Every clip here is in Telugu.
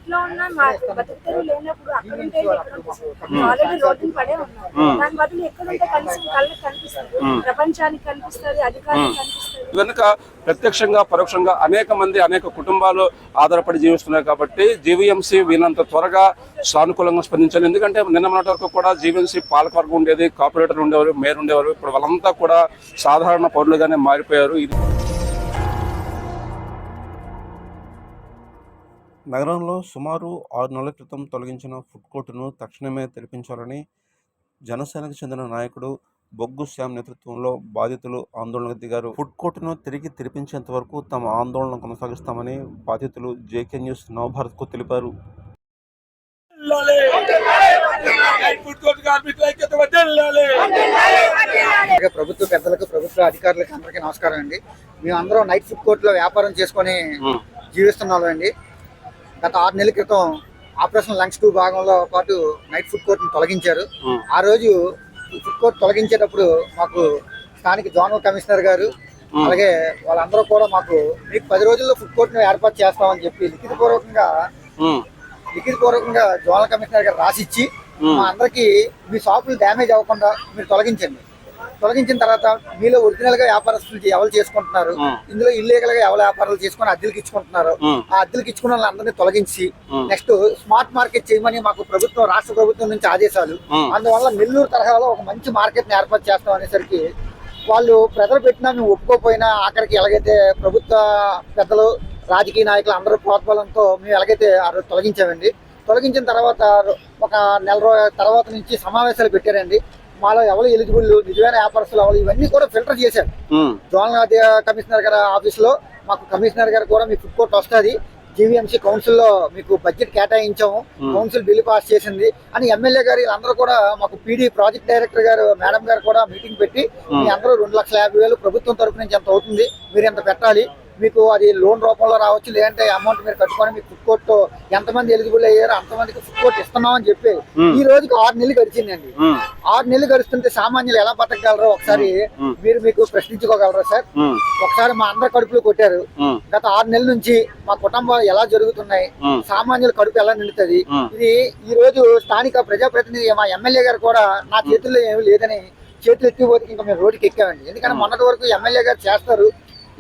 ఇంట్లో ఉన్న బతుకుతెరువు లేనప్పుడు అక్కడ ఉంటే ఎక్కడ ఉంటుంది? ఆల్రెడీ రోడ్డుని పడే ఉన్నారు. దాని బదులు ఎక్కడ ఉంటే కళ్ళకి కనిపిస్తుంది, ప్రపంచానికి కనిపిస్తుంది, అధికారులకు కనిపిస్తుంది. వెనుక ప్రత్యక్షంగా పరోక్షంగా అనేక మంది అనేక కుటుంబాలు ఆధారపడి జీవిస్తున్నాయి కాబట్టి జీవీఎంసీ వీళ్ళంత త్వరగా సానుకూలంగా స్పందించాలి. ఎందుకంటే నిన్న మొన్నటి వరకు కూడా జీవీఎంసీ పాలకవర్గం ఉండేది, కార్పొరేటర్ ఉండేవారు, మేయర్ ఉండేవారు. ఇప్పుడు వాళ్ళంతా కూడా సాధారణ పౌరులుగానే మారిపోయారు. నగరంలో సుమారు 6 నెలల క్రితం తొలగించిన ఫుడ్ కోర్టును తక్షణమే తెరిపించాలని జనసేనకు చెందిన నాయకుడు బొగ్గు శ్యామ్ నేతృత్వంలో బాధితులు ఆందోళనకు దిగారు. ఫుడ్ కోర్టును తిరిగి తెరిపించేంత వరకు తమ ఆందోళన కొనసాగిస్తామని బాధితులు జేకే న్యూస్ నవభారత్కు తెలిపారు. ప్రభుత్వ పెద్దలకు, ప్రభుత్వ అధికారులకు అందరికీ నమస్కారం అండి. మేమందరం నైట్ ఫుడ్ కోర్టులో వ్యాపారం చేసుకొని జీవిస్తున్నాం అండి. గత 6 నెలల క్రితం ఆపరేషన్ లంగ్స్ 2 భాగంలో పాటు నైట్ ఫుడ్ కోర్టును తొలగించారు. ఆ రోజు ఫుడ్ కోర్ట్ తొలగించేటప్పుడు మాకు స్థానిక జోనల్ కమిషనర్ గారు అలాగే వాళ్ళందరూ కూడా మాకు మీకు 10 రోజుల్లో ఫుడ్ కోర్టును ఏర్పాటు చేస్తామని చెప్పి లిఖితపూర్వకంగా జోనల్ కమిషనర్ గారు రాసిచ్చి మా అందరికి మీ షాపులు డ్యామేజ్ అవ్వకుండా మీరు తొలగించిన తర్వాత మీలో ఒరిజినల్ గా వ్యాపారస్తులు ఎవరు చేసుకుంటున్నారు, ఇందులో ఇల్లీగల్ గా ఎవరు వ్యాపారాలు చేసుకుని అద్దెలకు ఇచ్చుకుంటున్నారు, ఆ అద్దెలకు ఇచ్చుకున్న వాళ్ళందరినీ తొలగించి నెక్స్ట్ స్మార్ట్ మార్కెట్ చేయమని మాకు రాష్ట్ర ప్రభుత్వం నుంచి ఆదేశాలు. అందువల్ల నెల్లూరు తరహాలో ఒక మంచి మార్కెట్ ని ఏర్పాటు చేస్తాం అనేసరికి వాళ్ళు ప్రజలు పెట్టినా మేము ఒప్పుకోపోయినా ఆఖరికి ఎలాగైతే ప్రభుత్వ పెద్దలు, రాజకీయ నాయకులు అందరూ ప్రోత్సాహంతో మేము ఎలాగైతే ఆ రోజు తొలగించామండి. తొలగించిన తర్వాత ఒక నెల రోజుల తర్వాత నుంచి సమావేశాలు పెట్టారండి. మాలో ఎవరు ఎలిజిబుల్, నిజమైన వ్యాపారస్తులు ఎవరు, ఇవన్నీ కూడా ఫిల్టర్ చేశారు. జోనల్ కమిషనర్ గారి ఆఫీస్ లో మాకు కమిషనర్ గారు కూడా మీ ఫుడ్ కోర్ట్ వస్తుంది, జీవీఎంసీ కౌన్సిల్ లో మీకు బడ్జెట్ కేటాయించాము, కౌన్సిల్ బిల్లు పాస్ చేసింది అని ఎమ్మెల్యే గారు అందరూ కూడా మాకు పీడీ ప్రాజెక్ట్ డైరెక్టర్ గారు మేడం గారు కూడా మీటింగ్ పెట్టి మీ అందరూ 2,50,000 ప్రభుత్వం తరఫు నుంచి ఎంత అవుతుంది, మీరు ఎంత పెట్టాలి, మీకు అది లోన్ రూపంలో రావచ్చు, లేదంటే అమౌంట్ మీరు కట్టుకొని మీకు ఫుడ్ కోర్ట్ ఎంతమంది ఎలిజిబుల్ అయ్యారో అంతమందికి ఫుడ్ కోర్ట్ ఇస్తున్నామని చెప్పి ఈ రోజుకి 6 నెలలు గడిచిందండి. 6 నెలలు గడుస్తుంటే సామాన్యులు ఎలా బతకగలరో ఒకసారి మీకు ప్రశ్నించుకోగలరా సార్? ఒకసారి మా అందరి కడుపులు కొట్టారు. గత 6 నెలల నుంచి మా కుటుంబాలు ఎలా జరుగుతున్నాయి, సామాన్యుల కడుపు ఎలా నిండుతుంది, ఇది ఈ రోజు స్థానిక ప్రజాప్రతినిధి మా ఎమ్మెల్యే గారు కూడా నా చేతుల్లో ఏమీ లేదని చేతులు ఎత్తిపోతే ఇంకా మేము రోడ్డుకి ఎక్కామండి. ఎందుకంటే మొన్నటి వరకు ఎమ్మెల్యే గారు చేస్తారు,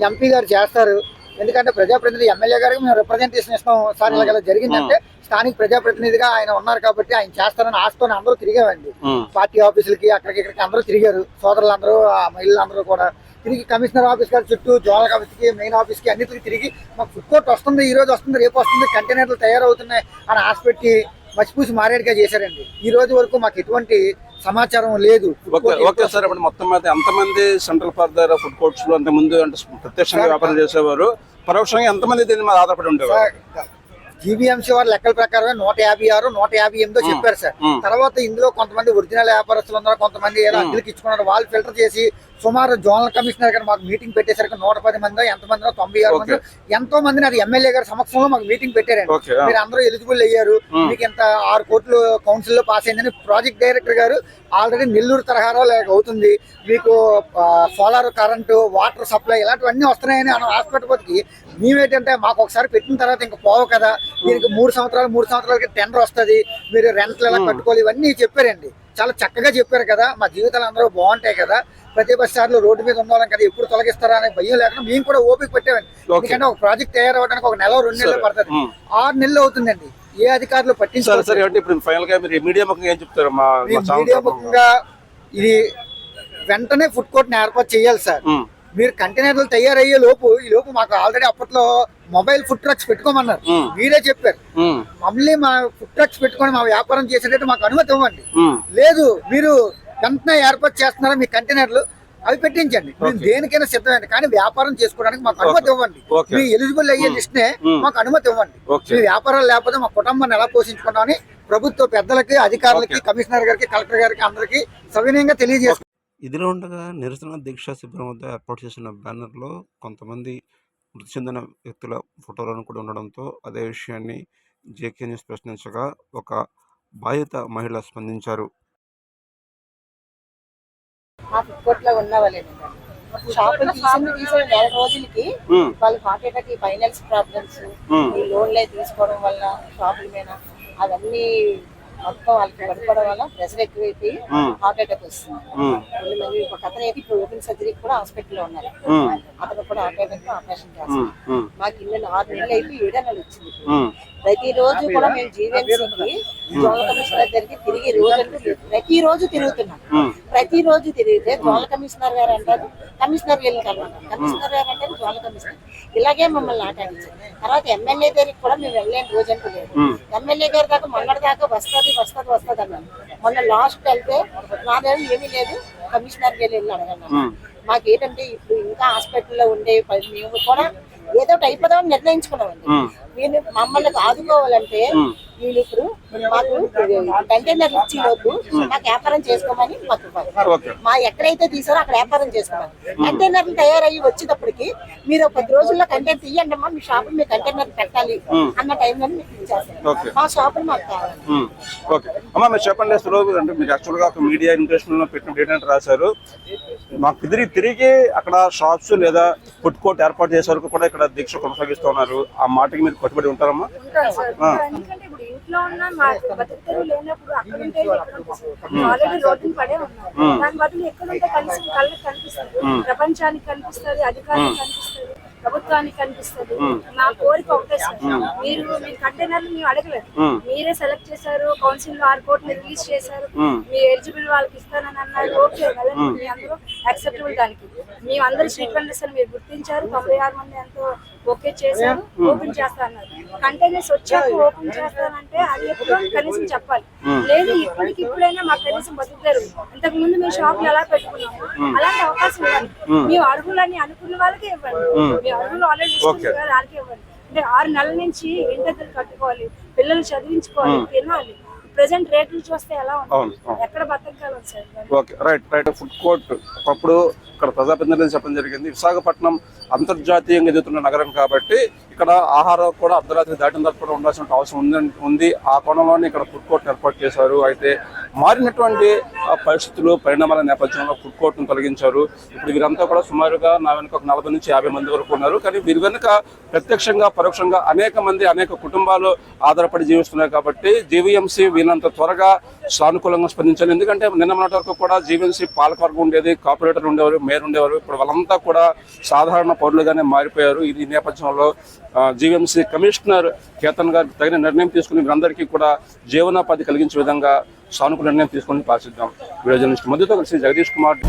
ఎంపీ గారు చేస్తారు, ఎందుకంటే ప్రజాప్రతినిధి ఎమ్మెల్యే గారికి మేము రిప్రజెంటేషన్ ఇస్తాం సార్, ఇలా జరిగిందంటే స్థానిక ప్రజాప్రతినిధిగా ఆయన ఉన్నారు కాబట్టి ఆయన చేస్తారని ఆశతో అందరూ తిరిగామండి. పార్టీ ఆఫీసులకి అక్కడికి ఇక్కడికి అందరూ తిరిగారు, సోదరులందరూ మహిళలందరూ కూడా తిరిగి కమిషనర్ ఆఫీస్ గారి చుట్టూ, జోనల్ ఆఫీస్కి, మెయిన్ ఆఫీస్కి అన్నిటికీ తిరిగి మాకు ఫుడ్ కోర్ట్ వస్తుంది, ఈ రోజు వస్తుంది, రేపు వస్తుంది, కంటైనర్లు తయారవుతున్నాయి అని ఆశ పెట్టి మసిపూసి మారేడుగా చేశారండి. ఈ రోజు వరకు మాకు ఎటువంటి సమాచారం లేదు. ఓకే సార్, ఇప్పుడు మొత్తం మీద ఎంతమంది సెంట్రల్ ఫర్దర్ ఫుడ్ కోర్ట్స్ లో అంత ముందు అంటే ప్రత్యక్షంగా వ్యాపారం చేసేవారు, పరోక్షంగా ఎంతమంది దీని మీద ఆధారపడి ఉండేవారు? జీవీఎంసీ వారి లెక్కల ప్రకారమే 156, 158 చెప్పారు సార్. తర్వాత ఇందులో కొంతమంది ఒరిజినల్ వ్యాపారస్తులు ఉన్నారు, కొంతమంది ఏదో అద్దెలకు ఇచ్చుకున్నారు. వాళ్ళు ఫిల్టర్ చేసి సుమారు జోనల్ కమిషనర్ గారు మాకు మీటింగ్ పెట్టేసరికి 110 మంది ఎంతమంది 96 మంది ఎంతో మందిని అది ఎమ్మెల్యే గారి సమక్షంలో మాకు మీటింగ్ పెట్టారండి. మీరు అందరూ ఎలిజిబుల్ అయ్యారు, మీకు ఇంత 6 కోట్లు కౌన్సిల్ లో పాస్ అయిందని ప్రాజెక్ట్ డైరెక్టర్ గారు ఆల్రెడీ నెల్లూరు తరహాలో అవుతుంది, మీకు సోలార్ కరెంటు, వాటర్ సప్లై ఇలాంటివన్నీ వస్తున్నాయని హాస్పిటల్కి మేమేంటంటే మాకు ఒకసారి పెట్టిన తర్వాత ఇంకా పోవు కదా, దీనికి 3 సంవత్సరాలకి టెండర్ వస్తుంది, మీరు రెంట్లు ఎలా కట్టుకోవాలి, ఇవన్నీ చెప్పారండి. చాలా చక్కగా చెప్పారు కదా, మా జీవితాలు అందరూ బాగుంటాయి కదా, ప్రతి బస్సార్లు రోడ్డు మీద ఉండాలని కదా, ఎప్పుడు తొలగిస్తారా అనే భయం లేకుండా మేము కూడా ఓపిక పెట్టామండి. ఎందుకంటే ఒక ప్రాజెక్ట్ తయారవడానికి 1 నెల 2 నెలలు పడుతుంది, 6 నెలలు అవుతుందండి. ఏ అధికారులు పట్టించుకోరు. మీడియా ముఖంగా ఇది వెంటనే ఫుడ్ కోర్ట్ ని ఏర్పాటు చేయాలి సార్. మీరు కంటైనర్లు తయారయ్యే లోపు మాకు ఆల్రెడీ అప్పట్లో మొబైల్ ఫుడ్ ట్రక్స్ పెట్టుకోమన్నారు, మీరే చెప్పారు. మళ్ళీ మా ఫుడ్ ట్రక్స్ పెట్టుకొని మా వ్యాపారం చేసేటట్టు మాకు అనుమతి ఇవ్వండి. లేదు, మీరు వెంటనే ఏర్పాటు చేస్తున్నారా మీ కంటైనర్లు, అవి పెట్టించండి, మేము దేనికైనా సిద్ధమైంది, కానీ వ్యాపారం చేసుకోవడానికి మాకు అనుమతి ఇవ్వండి. మీ ఎలిజిబుల్ అయ్యే లిస్ట్ నే మాకు అనుమతి ఇవ్వండి. మీ వ్యాపారాలు లేకపోతే మా కుటుంబాన్ని ఎలా పోషించుకుంటామని ప్రభుత్వ పెద్దలకి, అధికారులకి, కమిషనర్ గారికి, కలెక్టర్ గారికి అందరికీ సవినయంగా తెలియజేస్తాం. ఇదిలో ఉండగా నిరసన దీక్షా శిబిరం వద్ద ఏర్పాటు చేసిన బ్యానర్లో కొంతమంది మృతి చెందిన వ్యక్తుల ఫోటోలను కూడా ఉండడంతో అదే విషయాన్ని జేకే న్యూస్ ప్రశ్నించగా ఒక బాధిత మహిళ స్పందించారు. మా ఫుడ్ కోర్ట్లో ఉన్న వాళ్ళేనండి, షాపులు తీసిన నెల రోజులకి వాళ్ళకి హార్ట్ అటాక్, ఈ ఫైనాన్స్ ప్రాబ్లమ్స్, ఈ లోన్లే తీసుకోవడం వల్ల షాపుల మీద అవన్నీ మొత్తం వాళ్ళకి పడిపోవడం వల్ల ప్రెషర్ ఎక్కువైపోయి హార్ట్ అటాక్ వస్తుంది. ఒక అతను అయితే ఇప్పుడు ఓపెన్ సర్జరీకి కూడా హాస్పిటల్లో ఉన్నారు. అతను కూడా హార్ట్ అటాక్ ఆపరేషన్ చేస్తారు. మాకు ఇల్లు 6 నెలలు అయిపోయి 7 నెలలు వచ్చింది. ప్రతిరోజు కూడా మేము జీవీఎంసీకి జోనల్ కమిషనర్ దగ్గరికి తిరిగి ప్రతిరోజు తిరుగుతున్నాం. ప్రతిరోజు తిరిగితే జోనల్ కమిషనర్ గారు అంటారు, కమిషనర్ వెళ్ళి కలవంటారు, కమిషనర్ గారు అంటారు, జోనల్ కమిషనర్ ఇలాగే మమ్మల్ని ఆటాడించారు. తర్వాత ఎమ్మెల్యే దగ్గరికి కూడా మేము వెళ్ళలేని రోజు అంటూ లేదు. ఎమ్మెల్యే గారి దాకా మొన్నటి దాకా వస్తుంది అన్నాను. మొన్న లాస్ట్ వెళ్తే నా దగ్గర ఏమీ లేదు, కమిషనర్ గారు వెళ్ళి అడగన్నాను. మాకేంటంటే ఇప్పుడు ఇంకా హాస్పిటల్లో ఉండే మేము కూడా ఏదో అయిపోదామని నిర్ణయించుకున్నామండి. వీళ్ళు మమ్మల్ని ఆదుకోవాలంటే వీళ్ళు ఇప్పుడు మాకు కంటైనర్ ఇచ్చి లోపు మాకు వ్యాపారం చేసుకోమని మాకు మా ఎక్కడైతే తీసారో అక్కడ వ్యాపారం చేసుకోమని. కంటైనర్లు తయారయ్యి వచ్చేటప్పటికి మీరు 10 రోజుల్లో కంటైనర్ తీయండి అమ్మా, మీ షాపు మీ కంటైనర్ పెట్టాలి అన్న టైంలో మీకు ఇచ్చేస్తారు. మా షాపులు మాకు కావాలి. ఓకే అమ్మా, మీరు చెప్పండి. అసలు అంటే మీరు యాక్చువల్గా ఒక మీడియా ఇన్వెస్ట్మెంట్ లో పెట్టిన డేటా రాశారు. మాకు తిరిగి అక్కడ షాప్స్ లేదా ఫుడ్ కోర్ట్ ఏర్పాటు చేసే వరకు కూడా ఇక్కడ దీక్ష కొనసాగిస్తూ ఉన్నారు. ఆ మాటకి మీరు కట్టుబడి ఉంటారమ్మా? ఎందుకంటే ఇప్పుడు ఇంట్లో ఉన్న మాకు బతుకుతూ లేనప్పుడు అక్కడ ఉంటే ఆల్రెడీ రోడ్డుని పడే ఉన్నారు. దాని బదులు ఎక్కడుంటే కళ్ళకి కనిపిస్తుంది, ప్రపంచానికి కనిపిస్తుంది, అధికారులకు కనిపిస్తుంది, ప్రభుత్వానికి కనిపిస్తుంది. నా కోరిక ఒకటే సార్, మీరు కంటైనర్లు మేము అడగలేదు, మీరే సెలెక్ట్ చేశారు, కౌన్సిల్ 6 కోట్లు రిలీజ్ చేశారు, మీ ఎలిజిబుల్ వాళ్ళకి ఇస్తానని అన్నారు. ఓకే కదా, మీ అందరూ యాక్సెప్టబుల్. దానికి మేము అందరూ స్ట్రీట్ వెండర్స్ అని మీరు గుర్తించారు. 96 మంది ఎంతో ఓకే చేశారు, ఓపెన్ చేస్తా అన్నారు. కంటైనర్స్ వచ్చాక ఓపెన్ చేస్తానంటే అది ఎప్పుడో కనీసం చెప్పాలి. లేదు ఇప్పుడైనా మాకు కనీసం బతుకుతారు. ఇంతకు ముందు మేము షాపులు ఎలా పెట్టుకున్నాము అలాంటి అవకాశం ఇవ్వాలి. మేము అర్హులని అనుకున్న వాళ్ళకే ఇవ్వండి. మేము అర్హులు ఆల్రెడీ వాళ్ళకే ఇవ్వండి. అంటే 6 నెలల నుంచి ఇంటి కట్టుకోవాలి, పిల్లలు చదివించుకోవాలి, తినాలి. ప్రెసెంట్ రేట్లు చూస్తే ఎలా ఉంది, ఎక్కడ బతకాలి sir? Okay, right. Food court ఒకప్పుడు ఇక్కడ ప్రజాప్రతినిధులు చెప్పడం జరిగింది. విశాఖపట్నం అంతర్జాతీయంగా ఎదుగుతున్న నగరం కాబట్టి ఇక్కడ ఆహారం కూడా అర్ధరాత్రి దాటిన తర్వాత కూడా ఉండాల్సిన అవసరం ఉంది. ఆ కోణంలోనే ఇక్కడ ఫుడ్ కోర్ట్ ఏర్పాటు చేశారు. అయితే మారినటువంటి పరిస్థితులు, పరిణామాల నేపథ్యంలో ఫుడ్ కోర్ట్ను తొలగించారు. ఇప్పుడు వీరంతా కూడా సుమారుగా నా వెనుక ఒక 40 నుంచి 50 మంది వరకు ఉన్నారు. కానీ వీరి వెనుక ప్రత్యక్షంగా పరోక్షంగా అనేక కుటుంబాలు ఆధారపడి జీవిస్తున్నాయి. కాబట్టి జీవీఎంసీ వీళ్ళంత త్వరగా సానుకూలంగా స్పందించాలి. ఎందుకంటే నిన్న మొన్నటి వరకు కూడా జీవీఎంసీ పాలకవర్గం ఉండేది, కార్పొరేటర్ ఉండేవారు, మేయర్ ఉండేవారు. ఇప్పుడు వాళ్ళంతా కూడా సాధారణ పౌరులుగానే మారిపోయారు. ఈ నేపథ్యంలో జీవీఎంసీ కమిషనర్ కేతన్ గారు తగిన నిర్ణయం తీసుకుని వీరందరికీ కూడా జీవనోపాధి కలిగించే విధంగా సానుకూల నిర్ణయం తీసుకుని పాటిద్దాం. వీడియో జర్నలిస్ట్ మధ్యతో కలిసి జగదీష్ కుమార్.